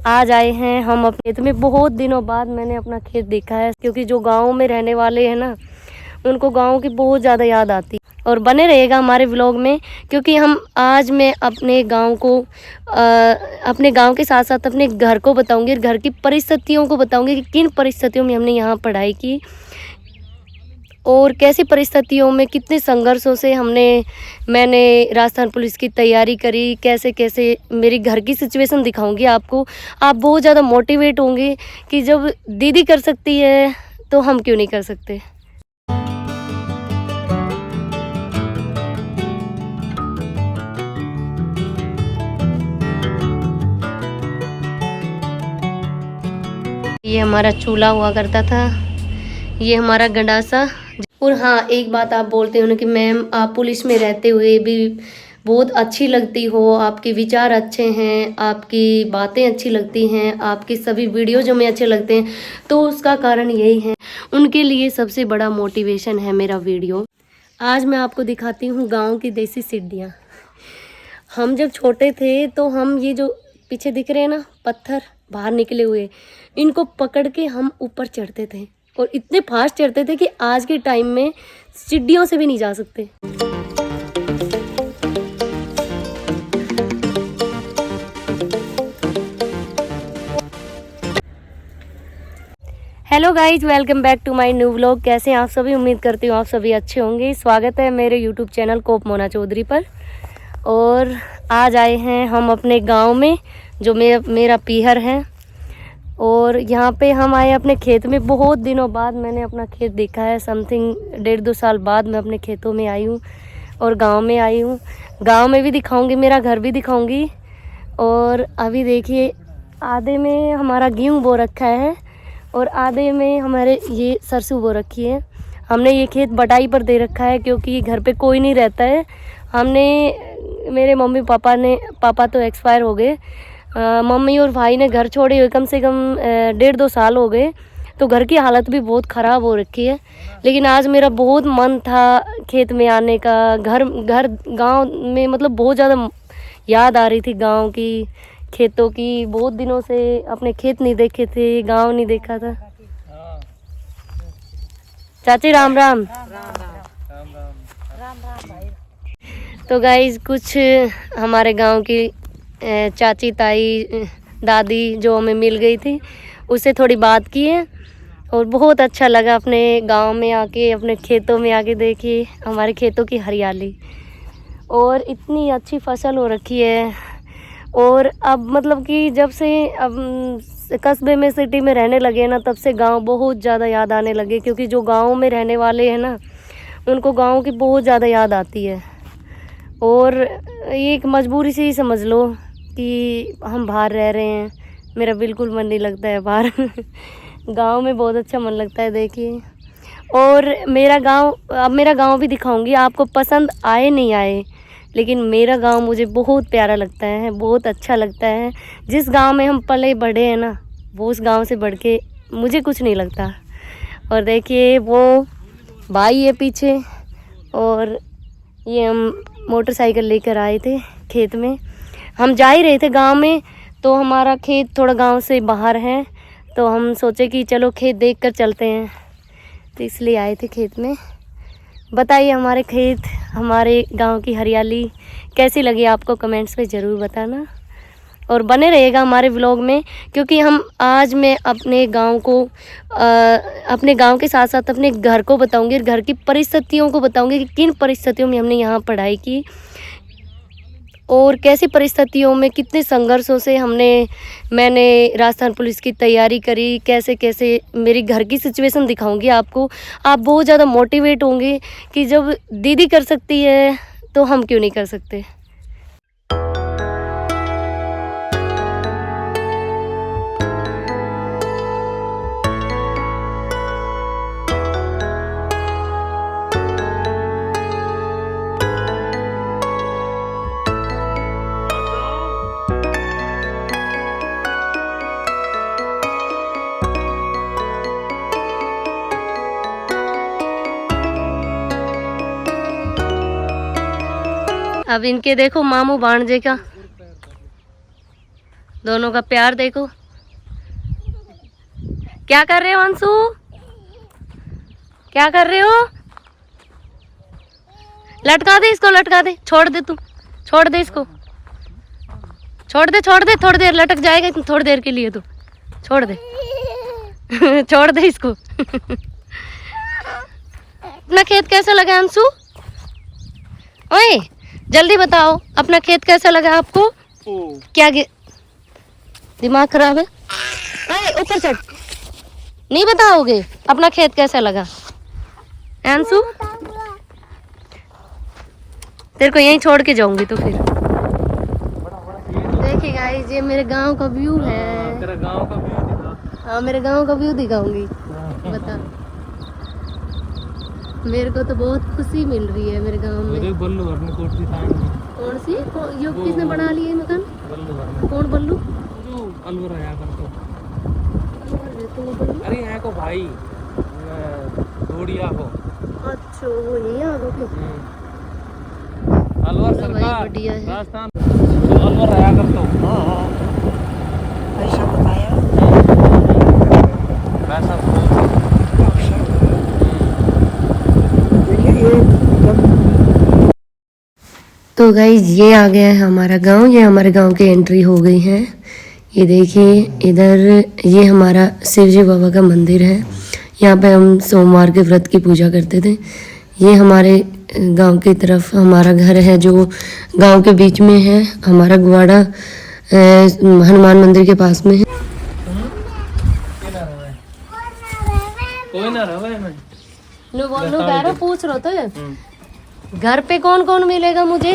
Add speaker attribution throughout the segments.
Speaker 1: आज आए हैं हम अपने खेत में। बहुत दिनों बाद मैंने अपना खेत देखा है, क्योंकि जो गांव में रहने वाले हैं ना, उनको गांव की बहुत ज़्यादा याद आती है। और बने रहेगा हमारे व्लॉग में, क्योंकि आज मैं अपने गांव को अपने गांव के साथ साथ अपने घर को बताऊंगी, घर की परिस्थितियों को बताऊंगी कि किन परिस्थितियों में हमने यहाँ पढ़ाई की और कैसी परिस्थितियों में कितने संघर्षों से मैंने राजस्थान पुलिस की तैयारी करी, कैसे कैसे मेरी घर की सिचुएशन दिखाऊंगी आपको। आप बहुत ज़्यादा मोटिवेट होंगे कि जब दीदी कर सकती है तो हम क्यों नहीं कर सकते। ये हमारा चूल्हा हुआ करता था, ये हमारा गंडासा। और हाँ, एक बात आप बोलते हो ना कि मैम आप पुलिस में रहते हुए भी बहुत अच्छी लगती हो, आपके विचार अच्छे हैं, आपकी बातें अच्छी लगती हैं, आपकी सभी वीडियो जो हमें अच्छे लगते हैं, तो उसका कारण यही है। उनके लिए सबसे बड़ा मोटिवेशन है मेरा वीडियो। आज मैं आपको दिखाती हूँ गाँव की देसी सीढ़ियाँ। हम जब छोटे थे तो हम ये जो पीछे दिख रहे हैं ना पत्थर बाहर निकले हुए, इनको पकड़ के हम ऊपर चढ़ते थे और इतने फास्ट चढ़ते थे कि आज के टाइम में सीढ़ियों से भी नहीं जा सकते। Hello guys, welcome back to my new vlog. कैसे हैं आप सभी? उम्मीद करती हूँ आप सभी अच्छे होंगे। स्वागत है मेरे यूट्यूब चैनल कोप मोना चौधरी पर। और आज आए हैं हम अपने गांव में, जो मेरा पीहर है। और यहाँ पे हम आए अपने खेत में। बहुत दिनों बाद मैंने अपना खेत देखा है, समथिंग 1.5-2 साल बाद मैं अपने खेतों में आई हूँ और गांव में आई हूँ। गांव में भी दिखाऊंगी, मेरा घर भी दिखाऊंगी। और अभी देखिए, आधे में हमारा गेहूँ बो रखा है और आधे में हमारे ये सरसों बो रखी है। हमने ये खेत बटाई पर दे रखा है, क्योंकि घर पे कोई नहीं रहता है। मेरे मम्मी पापा तो एक्सपायर हो गए। मम्मी और भाई ने घर छोड़े हुए कम से कम 1.5-2 साल हो गए, तो घर की हालत भी बहुत ख़राब हो रखी है। लेकिन आज मेरा बहुत मन था खेत में आने का। घर गांव में मतलब बहुत ज़्यादा याद आ रही थी गांव की, खेतों की। बहुत दिनों से अपने खेत नहीं देखे थे, गांव नहीं देखा था। चाची राम राम। तो गाइज, कुछ हमारे गांव की चाची ताई दादी जो हमें मिल गई थी, उससे थोड़ी बात की है और बहुत अच्छा लगा अपने गांव में आके, अपने खेतों में आके। देखिए हमारे खेतों की हरियाली और इतनी अच्छी फसल हो रखी है। और अब मतलब कि जब से अब कस्बे में, सिटी में रहने लगे ना, तब से गांव बहुत ज़्यादा याद आने लगे, क्योंकि जो गांव में रहने वाले हैं ना, उनको गांव की बहुत ज़्यादा याद आती है। और ये एक मजबूरी से ही समझ लो कि हम बाहर रह रहे हैं। मेरा बिल्कुल मन नहीं लगता है बाहर। गांव में बहुत अच्छा मन लगता है। देखिए, और मेरा गांव भी दिखाऊंगी आपको, पसंद आए नहीं आए, लेकिन मेरा गांव मुझे बहुत प्यारा लगता है, बहुत अच्छा लगता है। जिस गांव में हम पले बढ़े हैं ना, वो उस गांव से बढ़ के मुझे कुछ नहीं लगता। और देखिए वो भाई है पीछे, और ये हम मोटरसाइकिल लेकर आए थे खेत में। हम जा ही रहे थे गांव में, तो हमारा खेत थोड़ा गांव से बाहर है, तो हम सोचे कि चलो खेत देख कर चलते हैं, तो इसलिए आए थे खेत में। बताइए हमारे खेत, हमारे गांव की हरियाली कैसी लगी आपको, कमेंट्स में ज़रूर बताना। और बने रहेगा हमारे व्लॉग में, क्योंकि आज मैं अपने गांव को अपने गांव के साथ साथ अपने घर को बताऊंगी, घर की परिस्थितियों को बताऊंगी कि किन परिस्थितियों में हमने यहाँ पढ़ाई की और कैसी परिस्थितियों में कितने संघर्षों से मैंने राजस्थान पुलिस की तैयारी करी, कैसे कैसे मेरी घर की सिचुएशन दिखाऊंगी आपको। आप बहुत ज़्यादा मोटिवेट होंगे कि जब दीदी कर सकती है तो हम क्यों नहीं कर सकते। अब इनके देखो मामू भांजे का, दोनों का प्यार देखो। क्या कर रहे हो अंशु, क्या कर रहे हो? लटका दे इसको, लटका दे, छोड़ दे तू, छोड़ दे इसको, छोड़ दे, छोड़ दे, थोड़ी देर लटक जाएगा थोड़ी देर के लिए, तू छोड़ दे छोड़ दे इसको अपना खेत कैसा लगा अंशु? ओए जल्दी बताओ, अपना खेत कैसा लगा आपको? क्या दिमाग खराब है? ओए ऊपर चढ़, नहीं बताओगे अपना खेत कैसा लगा अंशु? तेरे को यहीं छोड़ के जाऊंगी तो फिर। देखिए गाइस, ये मेरे गांव का व्यू है।
Speaker 2: तेरा गांव का व्यू दिखा।
Speaker 1: हाँ मेरे गांव का व्यू दिखाऊंगी। बता, मेरे को तो बहुत खुशी मिल रही है मेरे गांव में।
Speaker 2: देख बल्लू अपने कोठी
Speaker 1: कौन सी यो किसने बना ली है मकान?
Speaker 2: बल्लू
Speaker 1: कौन बल्लू?
Speaker 2: जो अलवर आया कर तो।
Speaker 1: बल्लू?
Speaker 2: अरे यहाँ को भाई धोड़िया को।
Speaker 1: अच्छा वो यही आ गए।
Speaker 2: अलवर सरकार राजस्थान अलवर आया कर तो।
Speaker 3: ऐसा बताया
Speaker 2: वैसा
Speaker 1: तो गाइज ये आ गया है हमारा गांव। ये हमारे गांव की एंट्री हो गई है। ये देखिए इधर ये हमारा शिवजी बाबा का मंदिर है। यहाँ पे हम सोमवार के व्रत की पूजा करते थे। ये हमारे गांव की तरफ हमारा घर है जो गांव के बीच में है। हमारा गुवाड़ा हनुमान मंदिर के पास में है।
Speaker 2: कोई ना रहे मैं
Speaker 1: पूछ रहा था घर पे कौन कौन मिलेगा मुझे?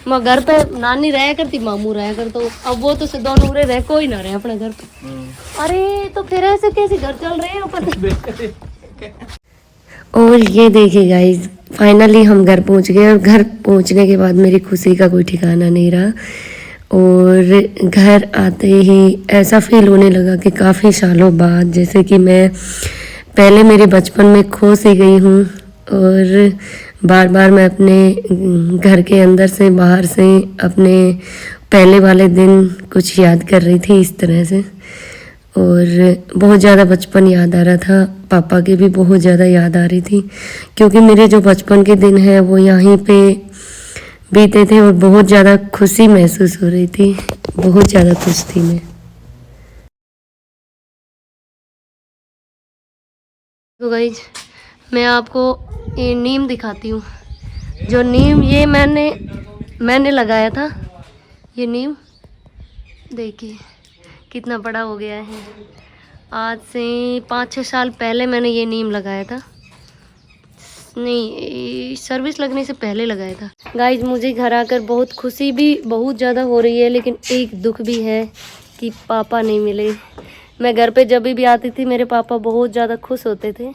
Speaker 1: मैं घर पे नानी रहा करती, मामू रहा कर, तो अब वो तो दोनों रहे, कोई ना रहे अपने घर पे। अरे तो फिर ऐसे कैसे घर चल रहे हैं अपन? और ये देखिए गाइस, फाइनली हम घर पहुंच गए। और घर पहुंचने के बाद मेरी खुशी का कोई ठिकाना नहीं रहा। और घर आते ही ऐसा फील होने लगा कि काफ़ी सालों बाद, जैसे कि मैं पहले मेरे बचपन में खो सी गई हूँ। और बार बार मैं अपने घर के अंदर से बाहर से अपने पहले वाले दिन कुछ याद कर रही थी इस तरह से। और बहुत ज़्यादा बचपन याद आ रहा था। पापा की भी बहुत ज़्यादा याद आ रही थी, क्योंकि मेरे जो बचपन के दिन हैं वो यहीं पे बीते थे। और बहुत ज़्यादा खुशी महसूस हो रही थी, बहुत ज़्यादा खुश थी मैं। तो गाइस, मैं आपको ये नीम दिखाती हूँ। जो नीम ये मैंने लगाया था। ये नीम देखिए कितना बड़ा हो गया है। आज से 5-6 साल पहले मैंने ये नीम लगाया था। नहीं, सर्विस लगने से पहले लगाया था। गाइज, मुझे घर आकर बहुत खुशी भी बहुत ज़्यादा हो रही है, लेकिन एक दुख भी है कि पापा नहीं मिले। मैं घर पे जब भी आती थी मेरे पापा बहुत ज़्यादा खुश होते थे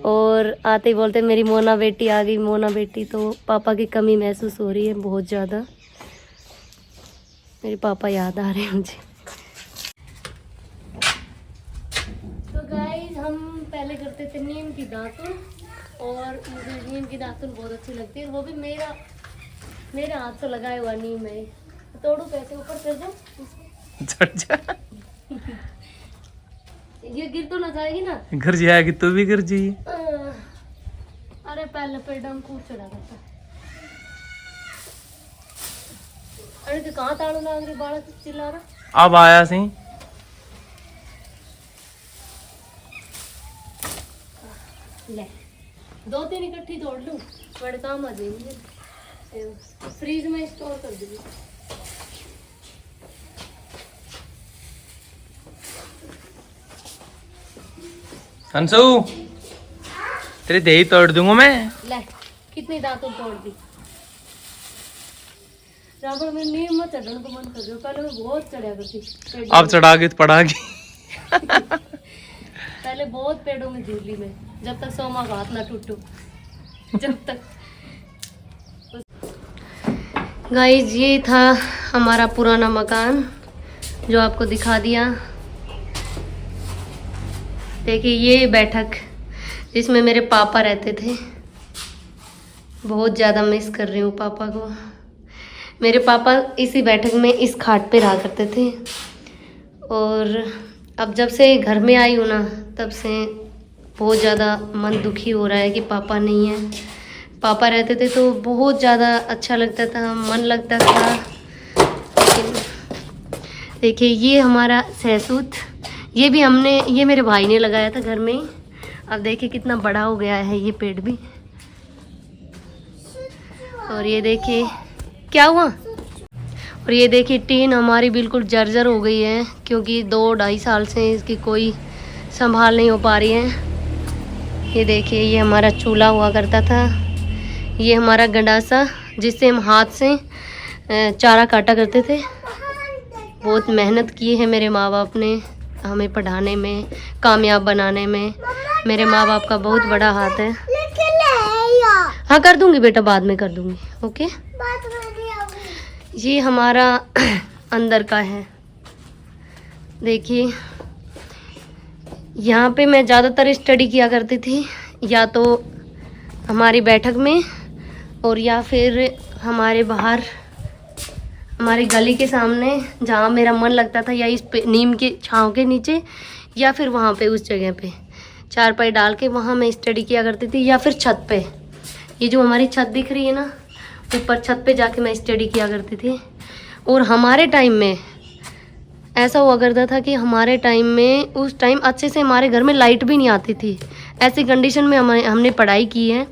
Speaker 1: और आते ही बोलते मेरी मोना बेटी आ गई, मोना बेटी। तो पापा की कमी महसूस हो रही है बहुत ज़्यादा। मेरे पापा याद आ रहे हैं मुझे। तो गाइस, हम पहले करते थे नीम की दातुन, और मुझे नीम की दातुन बहुत अच्छी लगती है। वो भी मेरे हाथ से लगाया हुआ नीम है। तोड़ू कैसे? ऊपर चढ़ जा ये गिर तो ना जाएगी ना?
Speaker 2: घर जाएगी तो भी गिर जी।
Speaker 1: अरे पहले पेड़ में कूद चढ़ा करता। अरे तो कहाँ ताड़ू लाग रही, बाड़ा चिल्ला रहा।
Speaker 2: अब आया सी
Speaker 1: ले 2-3 इकट्ठी तोड़ लूं, बड़े काम आ जाएंगे। फ्रीज में स्टोर कर दीजिए।
Speaker 2: हंसू, तेरे दही तोड़ दूंगा मैं।
Speaker 1: ले कितनी दांतों तोड़ दी। रावण में नीम मत चढ़ने को मन कर रही, पहले मैं बहुत चढ़ा करती।
Speaker 2: अब चढ़ा के तो पड़ागी।
Speaker 1: पहले बहुत पेड़ों में झूली में, जब तक सोमा का हाथ ना टूटो। जब तक गाइस, ये था हमारा पुराना मकान जो आपको दिखा दिया। देखिए ये बैठक जिसमें मेरे पापा रहते थे। बहुत ज़्यादा मिस कर रही हूँ पापा को। मेरे पापा इसी बैठक में इस खाट पे रहा करते थे। और अब जब से घर में आई हूँ ना, तब से बहुत ज़्यादा मन दुखी हो रहा है कि पापा नहीं है। पापा रहते थे तो बहुत ज़्यादा अच्छा लगता था, मन लगता था। लेकिन देखिए ये हमारा सहसूत, ये मेरे भाई ने लगाया था घर में ही। अब देखिए कितना बड़ा हो गया है ये पेड़ भी। और ये देखिए क्या हुआ। और ये देखिए टीन हमारी बिल्कुल जर्जर हो गई है, क्योंकि 2-2.5 साल से इसकी कोई संभाल नहीं हो पा रही है। ये देखिए ये हमारा चूल्हा हुआ करता था, ये हमारा गंडासा जिससे हम हाथ से चारा काटा करते थे। बहुत मेहनत की है मेरे माँ बाप ने हमें पढ़ाने में, कामयाब बनाने में। मेरे माँ बाप का बहुत बड़ा हाथ है। हाँ कर दूंगी बेटा, बाद में कर दूंगी, ओके। ये हमारा अंदर का है। देखिए यहाँ पे मैं ज़्यादातर स्टडी किया करती थी, या तो हमारी बैठक में और या फिर हमारे बाहर हमारी गली के सामने जहाँ मेरा मन लगता था, या इस नीम के छाँव के नीचे, या फिर वहाँ पे उस जगह पे चारपाई डाल के वहाँ मैं स्टडी किया करती थी, या फिर छत पे। ये जो हमारी छत दिख रही है ना, ऊपर छत पे जाके मैं स्टडी किया करती थी। और हमारे टाइम में ऐसा हुआ करता था कि हमारे टाइम में उस टाइम अच्छे से हमारे घर में लाइट भी नहीं आती थी। ऐसी कंडीशन में हमने पढ़ाई की है।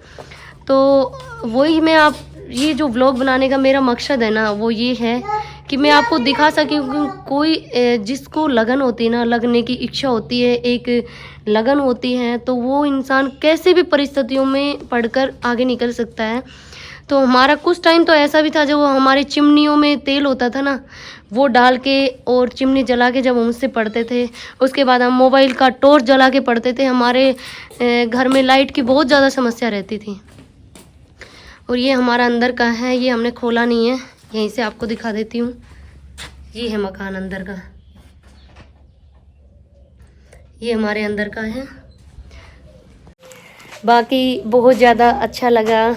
Speaker 1: तो वही मैं आप ये जो व्लॉग बनाने का मेरा मकसद है ना, वो ये है कि मैं आपको दिखा सकूँ कि कोई जिसको लगन होती है ना, लगने की इच्छा होती है, एक लगन होती है, तो वो इंसान कैसे भी परिस्थितियों में पढ़कर आगे निकल सकता है। तो हमारा कुछ टाइम तो ऐसा भी था, जब हमारे चिमनियों में तेल होता था ना, वो डाल के और चिमनी जला के जब हम उससे पढ़ते थे, उसके बाद हम मोबाइल का टॉर्च जला के पढ़ते थे। हमारे घर में लाइट की बहुत ज़्यादा समस्या रहती थी। और ये हमारा अंदर का है, ये हमने खोला नहीं है, यहीं से आपको दिखा देती हूँ। ये है मकान अंदर का, ये हमारे अंदर का है। बाकी बहुत ज़्यादा अच्छा लगा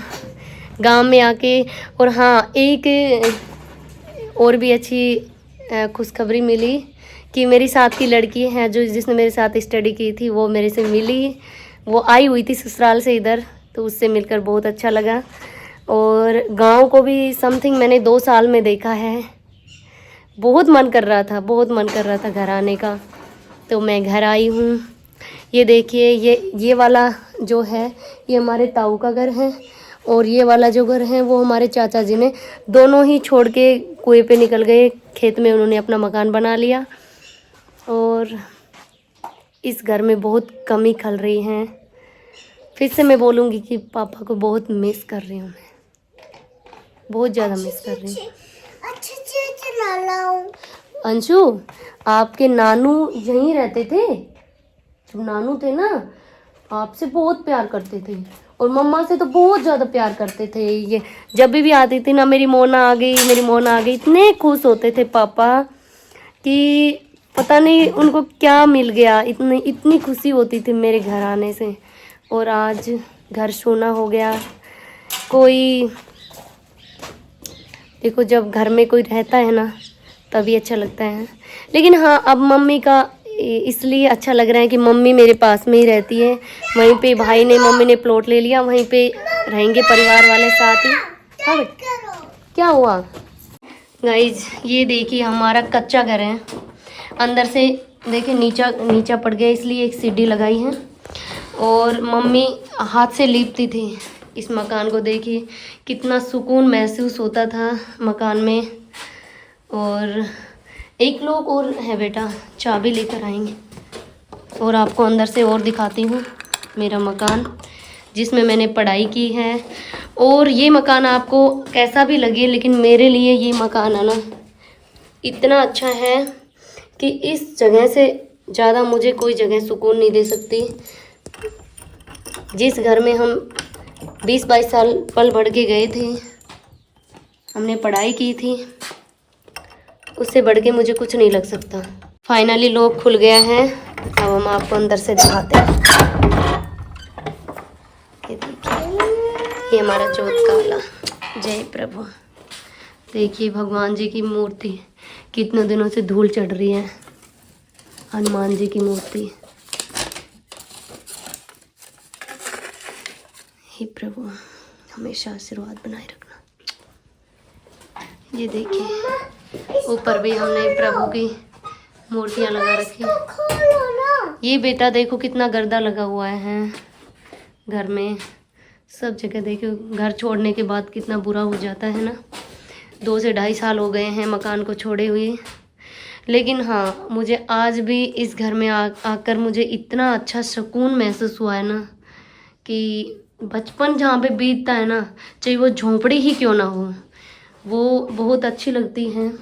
Speaker 1: गांव में आके। और हाँ, एक और भी अच्छी खुशखबरी मिली कि मेरी साथ की लड़की है जो जिसने मेरे साथ स्टडी की थी, वो मेरे से मिली। वो आई हुई थी ससुराल से इधर, तो उससे मिलकर बहुत अच्छा लगा। और गांव को भी समथिंग मैंने 2 साल में देखा है। बहुत मन कर रहा था घर आने का, तो मैं घर आई हूँ। ये देखिए ये वाला जो है, ये हमारे ताऊ का घर है, और ये वाला जो घर है वो हमारे चाचा जी ने दोनों ही छोड़ के कुएं पे निकल गए। खेत में उन्होंने अपना मकान बना लिया। और इस घर में बहुत कमी खल रही है। फिर से मैं बोलूँगी कि पापा को बहुत मिस कर रही हूँ मैं, बहुत ज़्यादा मिस कर रही हूँ। अंशु, आपके नानू यहीं रहते थे। जब नानू थे ना, आपसे बहुत प्यार करते थे, और मम्मा से तो बहुत ज़्यादा प्यार करते थे। ये जब भी आती थी ना, मेरी मोना आ गई, मेरी मोना आ गई, इतने खुश होते थे पापा कि पता नहीं उनको क्या मिल गया, इतनी खुशी होती थी मेरे घर आने से। और आज घर सोना हो गया। कोई देखो, जब घर में कोई रहता है ना, तभी अच्छा लगता है। लेकिन हाँ, अब मम्मी का इसलिए अच्छा लग रहा है कि मम्मी मेरे पास में ही रहती है। वहीं पे मम्मी ने प्लॉट ले लिया, वहीं पे रहेंगे परिवार वाले साथ ही। हाँ, क्या हुआ गाइज, ये देखिए हमारा कच्चा घर है। अंदर से देखिए नीचा पड़ गया, इसलिए एक सीढ़ी लगाई है। और मम्मी हाथ से लीपती थी इस मकान को। देखिए कितना सुकून महसूस होता था मकान में। और एक लोग और है बेटा, चाबी लेकर आएंगे और आपको अंदर से और दिखाती हूँ मेरा मकान जिसमें मैंने पढ़ाई की है। और ये मकान आपको कैसा भी लगे, लेकिन मेरे लिए ये मकान है ना, इतना अच्छा है कि इस जगह से ज़्यादा मुझे कोई जगह सुकून नहीं दे सकती। जिस घर में हम 20-22 साल पल बढ़ के गए थे, हमने पढ़ाई की थी, उससे बढ़ के मुझे कुछ नहीं लग सकता। फाइनली लॉक खुल गया है। अब हम आपको अंदर से दिखाते हैं। ये देखिए, ये हमारा जोत काला। जय प्रभु। देखिए भगवान जी की मूर्ति कितने दिनों से धूल चढ़ रही है। हनुमान जी की मूर्ति। हे प्रभु हमेशा आशीर्वाद बनाए रखना। ये देखिए ऊपर भी हमने प्रभु की मूर्तियां लगा रखी। ये बेटा देखो कितना गर्दा लगा हुआ है घर में, सब जगह। देखो घर छोड़ने के बाद कितना बुरा हो जाता है ना। 2 से 2.5 साल हो गए हैं मकान को छोड़े हुए, लेकिन हाँ मुझे आज भी इस घर में आकर मुझे इतना अच्छा सुकून महसूस हुआ है ना कि बचपन जहाँ पे बीतता है ना, चाहे वो झोंपड़ी ही क्यों ना हो, वो बहुत अच्छी लगती हैं।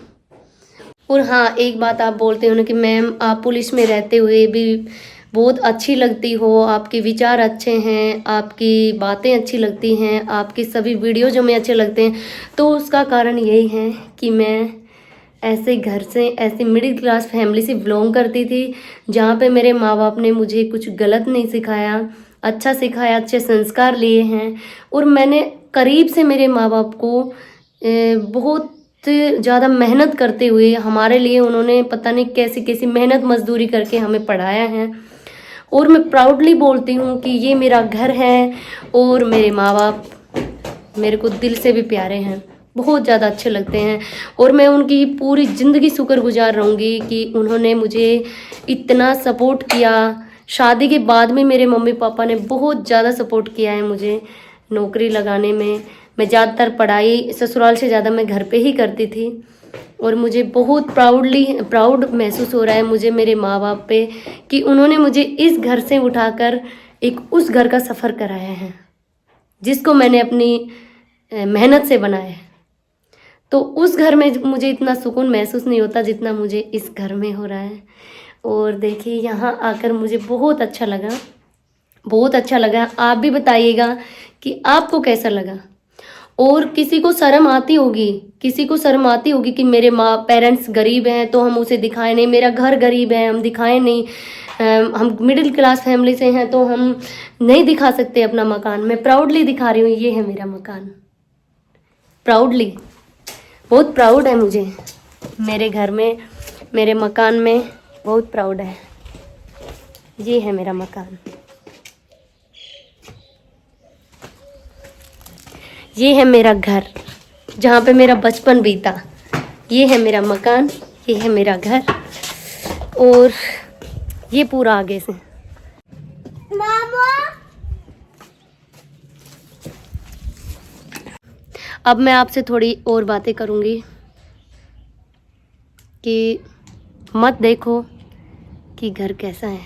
Speaker 1: और हाँ एक बात आप बोलते हो ना कि मैम आप पुलिस में रहते हुए भी बहुत अच्छी लगती हो, आपके विचार अच्छे हैं, आपकी बातें अच्छी लगती हैं, आपकी सभी वीडियो जो हमें अच्छे लगते हैं, तो उसका कारण यही है कि मैं ऐसे घर से, ऐसे मिडिल क्लास फैमिली से बिलोंग करती थी जहाँ पे मेरे माँ बाप ने मुझे कुछ गलत नहीं सिखाया, अच्छा सिखाया, अच्छे संस्कार लिए हैं। और मैंने करीब से मेरे माँ बाप को बहुत ज़्यादा मेहनत करते हुए हमारे लिए उन्होंने पता नहीं कैसी कैसी मेहनत मजदूरी करके हमें पढ़ाया है। और मैं प्राउडली बोलती हूँ कि ये मेरा घर है और मेरे माँ बाप मेरे को दिल से भी प्यारे हैं, बहुत ज़्यादा अच्छे लगते हैं। और मैं उनकी पूरी ज़िंदगी शुक्रगुजार रहूँगी कि उन्होंने मुझे इतना सपोर्ट किया। शादी के बाद में मेरे मम्मी पापा ने बहुत ज़्यादा सपोर्ट किया है मुझे नौकरी लगाने में। मैं ज़्यादातर पढ़ाई ससुराल से ज़्यादा मैं घर पे ही करती थी और मुझे बहुत प्राउड महसूस हो रहा है मुझे मेरे माँ बाप पे कि उन्होंने मुझे इस घर से उठाकर एक उस घर का सफ़र कराया है जिसको मैंने अपनी मेहनत से बनाया है। तो उस घर में मुझे इतना सुकून महसूस नहीं होता जितना मुझे इस घर में हो रहा है। और देखिए यहाँ आकर मुझे बहुत अच्छा लगा, बहुत अच्छा लगा। आप भी बताइएगा कि आपको कैसा लगा। और किसी को शर्म आती होगी, किसी को शर्म आती होगी कि मेरे पेरेंट्स गरीब हैं तो हम उसे दिखाएं नहीं, मेरा घर गरीब है हम दिखाएं नहीं, हम मिडिल क्लास फैमिली से हैं तो हम नहीं दिखा सकते अपना मकान। मैं प्राउडली दिखा रही हूँ, ये है मेरा मकान। प्राउडली, बहुत प्राउड है मुझे मेरे घर में, मेरे मकान में बहुत प्राउड है। ये है मेरा मकान, ये है मेरा घर जहाँ पे मेरा बचपन बीता। ये है मेरा मकान, ये है मेरा घर और ये पूरा आगे से। मामा अब मैं आपसे थोड़ी और बातें करूँगी कि मत देखो कि घर कैसा है,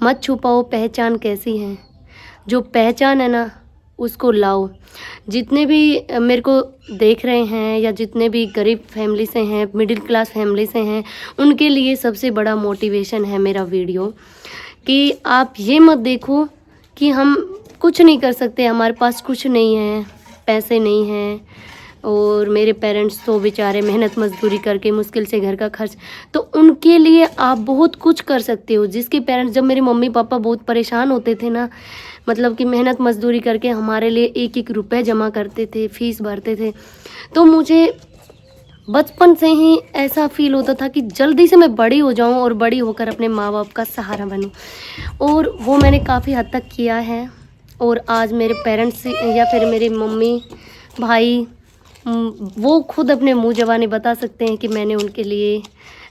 Speaker 1: मत छुपाओ पहचान कैसी है। जो पहचान है ना उसको लाओ। जितने भी मेरे को देख रहे हैं या जितने भी गरीब फैमिली से हैं, मिडिल क्लास फैमिली से हैं, उनके लिए सबसे बड़ा मोटिवेशन है मेरा वीडियो कि आप ये मत देखो कि हम कुछ नहीं कर सकते, हमारे पास कुछ नहीं है, पैसे नहीं हैं और मेरे पेरेंट्स तो बेचारे मेहनत मजदूरी करके मुश्किल से घर का खर्च, तो उनके लिए आप बहुत कुछ कर सकते हो। जिसके पेरेंट्स, जब मेरे मम्मी पापा बहुत परेशान होते थे ना, मतलब कि मेहनत मजदूरी करके हमारे लिए 1-1 रुपए जमा करते थे, फीस भरते थे, तो मुझे बचपन से ही ऐसा फील होता था कि जल्दी से मैं बड़ी हो जाऊं और बड़ी होकर अपने माँ बाप का सहारा बनूं। और वो मैंने काफ़ी हद तक किया है। और आज मेरे पेरेंट्स या फिर मेरे मम्मी भाई वो खुद अपने मुंह ज़बानी बता सकते हैं कि मैंने उनके लिए,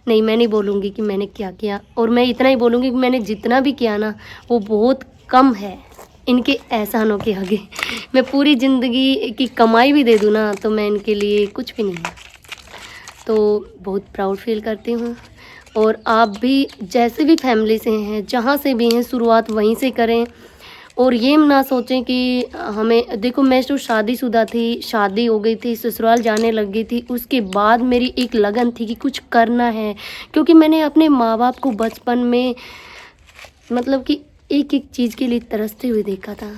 Speaker 1: नहीं मैं नहीं बोलूँगी कि मैंने क्या किया, और मैं इतना ही बोलूँगी कि मैंने जितना भी किया ना वो बहुत कम है इनके एहसानों के आगे। मैं पूरी ज़िंदगी की कमाई भी दे दूँ ना तो मैं इनके लिए कुछ भी नहीं है। तो बहुत प्राउड फील करती हूँ। और आप भी जैसे भी फैमिली से हैं, जहाँ से भी हैं, शुरुआत वहीं से करें। और ये ना सोचें कि हमें, देखो मैं जो शादीशुदा थी, शादी हो गई थी, ससुराल जाने लग गई थी, उसके बाद मेरी एक लगन थी कि कुछ करना है, क्योंकि मैंने अपने माँ बाप को बचपन में मतलब कि एक एक चीज़ के लिए तरसते हुए देखा था।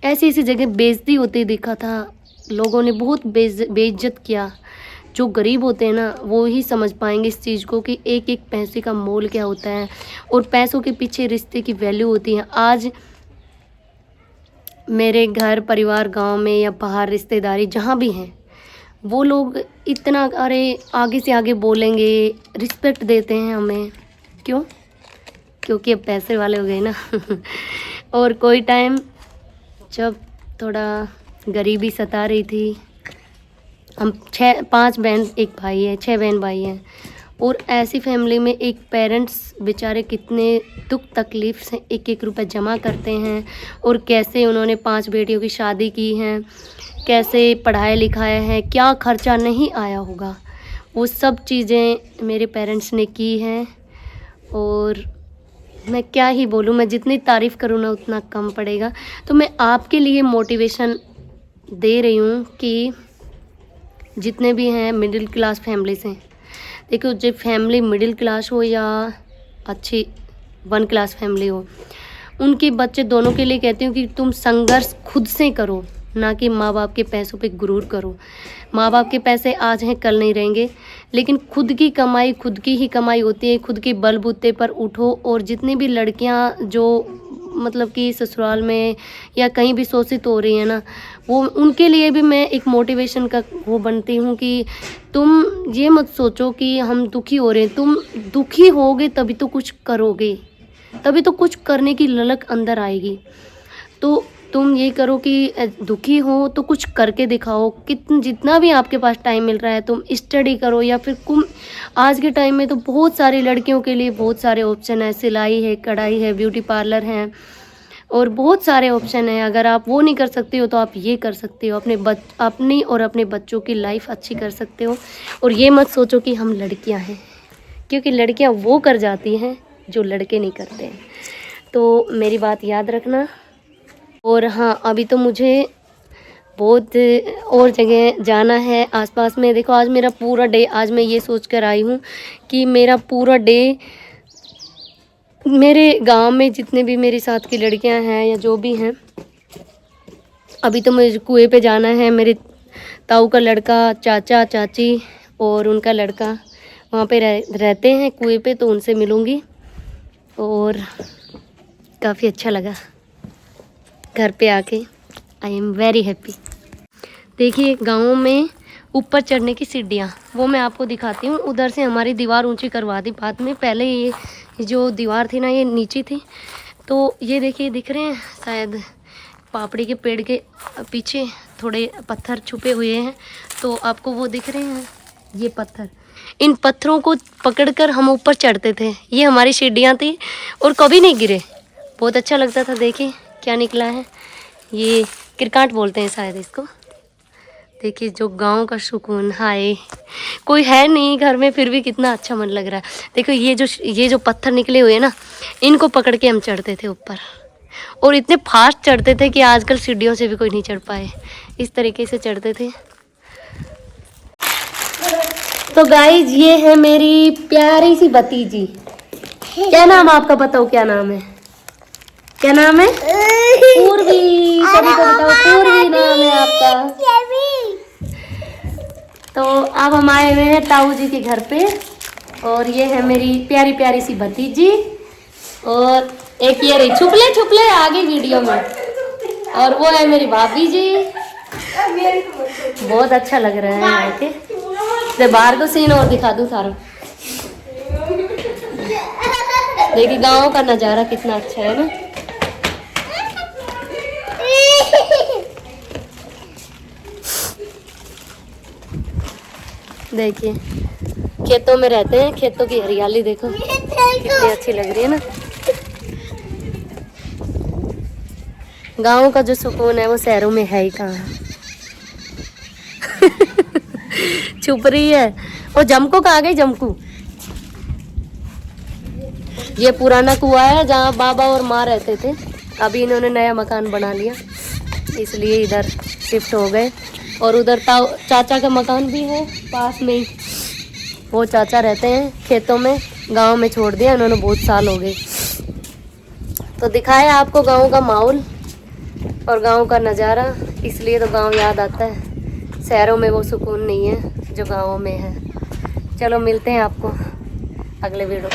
Speaker 1: ऐसी ऐसी जगह बेइज्जती होती देखा था, लोगों ने बहुत बेइज्जत किया। जो गरीब होते हैं ना वो ही समझ पाएंगे इस चीज़ को कि एक एक पैसे का मोल क्या होता है और पैसों के पीछे रिश्ते की वैल्यू होती है। आज मेरे घर परिवार गांव में या बाहर रिश्तेदारी जहाँ भी हैं, वो लोग इतना अरे आगे से आगे बोलेंगे, रिस्पेक्ट देते हैं हमें। क्यों? क्योंकि अब पैसे वाले हो गए ना। और कोई टाइम जब थोड़ा गरीबी सता रही थी, हम 5 बहन 1 भाई है, 6 बहन भाई हैं, और ऐसी फैमिली में एक पेरेंट्स बेचारे कितने दुख तकलीफ़ से 1-1 रुपए जमा करते हैं, और कैसे उन्होंने 5 बेटियों की शादी की हैं, कैसे पढ़ाया लिखाया है, क्या खर्चा नहीं आया होगा, वो सब चीज़ें मेरे पेरेंट्स ने की हैं। और मैं क्या ही बोलूँ, मैं जितनी तारीफ़ करूँ ना उतना कम पड़ेगा। तो मैं आपके लिए मोटिवेशन दे रही हूँ कि जितने भी हैं मिडिल क्लास फैमिली से, देखो जो फैमिली मिडिल क्लास हो या अच्छी 1 क्लास फैमिली हो, उनके बच्चे दोनों के लिए कहती हूँ कि तुम संघर्ष खुद से करो, ना कि माँ बाप के पैसों पे गुरूर करो। माँ बाप के पैसे आज हैं कल नहीं रहेंगे, लेकिन खुद की कमाई खुद की ही कमाई होती है। खुद के बलबूते पर उठो। और जितनी भी लड़कियाँ जो मतलब कि ससुराल में या कहीं भी शोषित हो रही है ना, वो उनके लिए भी मैं एक मोटिवेशन का वो बनती हूँ कि तुम ये मत सोचो कि हम दुखी हो रहे हैं। तुम दुखी होगे तभी तो कुछ करोगे, तभी तो कुछ करने की ललक अंदर आएगी। तो तुम ये करो कि दुखी हो तो कुछ करके दिखाओ। जितना भी आपके पास टाइम मिल रहा है तुम स्टडी करो, या फिर आज के टाइम में तो बहुत सारी लड़कियों के लिए बहुत सारे ऑप्शन है, सिलाई है, कढ़ाई है, ब्यूटी पार्लर है, और बहुत सारे ऑप्शन है। अगर आप वो नहीं कर सकते हो तो आप ये कर सकते हो, अपनी और अपने बच्चों की लाइफ अच्छी कर सकते हो। और ये मत सोचो कि हम लड़कियां हैं, क्योंकि लड़कियां वो कर जाती हैं जो लड़के नहीं करते हैं। तो मेरी बात याद रखना। और हाँ, अभी तो मुझे बहुत और जगह जाना है आसपास में। देखो आज मेरा पूरा डे, आज मैं ये सोच कर आई हूँ कि मेरा पूरा डे मेरे गांव में जितने भी मेरे साथ की लड़कियां हैं या जो भी हैं, अभी तो मुझे कुएं पे जाना है। मेरे ताऊ का लड़का, चाचा चाची और उनका लड़का वहाँ पे रहते हैं कुएं पे, तो उनसे मिलूँगी। और काफ़ी अच्छा लगा घर पे आके। I am very happy. देखिए गाँव में ऊपर चढ़ने की सीढ़ियाँ, वो मैं आपको दिखाती हूँ। उधर से हमारी दीवार ऊंची करवा दी बाद में, पहले ये जो दीवार थी ना ये नीची थी। तो ये देखिए दिख रहे हैं शायद पापड़ी के पेड़ के पीछे थोड़े पत्थर छुपे हुए हैं, तो आपको वो दिख रहे हैं ये पत्थर। इन पत्थरों को पकड़कर हम ऊपर चढ़ते थे। ये हमारी सीढ़ियाँ थी और कभी नहीं गिरे, बहुत अच्छा लगता था। देखिए क्या निकला है, ये क्रिकाट बोलते हैं शायद इसको। देखिए जो गांव का सुकून, हाय कोई है नहीं घर में फिर भी कितना अच्छा मन लग रहा है। देखो ये जो पत्थर निकले हुए हैं ना, इनको पकड़ के हम चढ़ते थे ऊपर, और इतने फास्ट चढ़ते थे कि आजकल सीढ़ियों से भी कोई नहीं चढ़ पाए। इस तरीके से चढ़ते थे। तो गाइज ये है मेरी प्यारी सी भतीजी। क्या नाम आपका, बताओ क्या नाम है? क्या नाम है? पूर्वी। सभी को बताओ पूर्वी नाम है आपका। तो अब हम आए हुए हैं ताऊ जी के घर पे, और ये है मेरी प्यारी प्यारी सी भतीजी, और एक ये रही छुपले आगे वीडियो में, और वो है मेरी भाभी जी। बहुत अच्छा लग रहा है यहाँ के। जब बाहर को सीन और दिखा दूँ सारा। देखिए गाँव का नज़ारा कितना अच्छा है ना। देखिए खेतों में रहते हैं, खेतों की हरियाली देखो कितनी अच्छी लग रही है ना। गाँव का जो सुकून है वो शहरों में है ही कहाँ। छुप रही है। और जमकू कहाँ गई? जमकू ये पुराना कुआं है जहाँ बाबा और माँ रहते थे। अभी इन्होंने नया मकान बना लिया, इसलिए इधर शिफ्ट हो गए। और उधर चाचा का मकान भी है पास में ही, वो चाचा रहते हैं खेतों में। गांव में छोड़ दिया उन्होंने, बहुत साल हो गए। तो दिखाया आपको गांव का माहौल और गांव का नज़ारा, इसलिए तो गांव याद आता है। शहरों में वो सुकून नहीं है जो गाँवों में है। चलो मिलते हैं आपको अगले वीडियो।